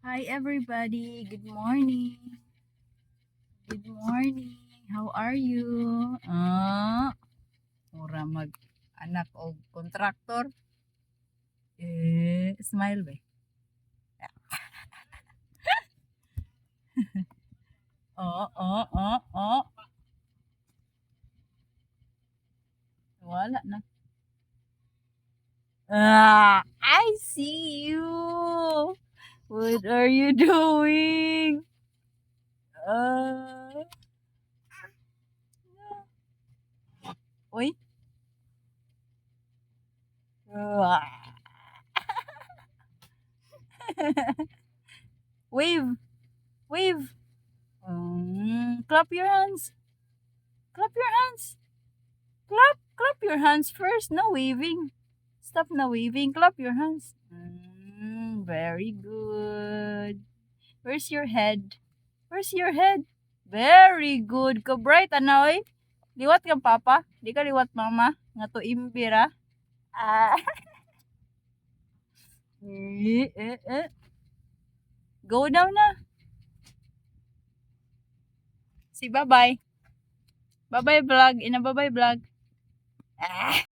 Hi everybody, good morning. Good morning. How are you? Mura mag anak og kontraktor. Smile ba? Oh. Wala na. I see you. What are you doing? Uh, Uy. Ah. Wave. Wave. Clap your hands. Clap your hands. Clap your hands first. No waving. Stop na waving. Clap your hands. Very good. Where's your head? Where's your head? Very good. Ka bright anoy. Liwat kang papa. Di ka liwat mama. Nga to imbira. Ah. Go down na. Si bye-bye. Bye-bye vlog. Ina bye-bye vlog. Ah.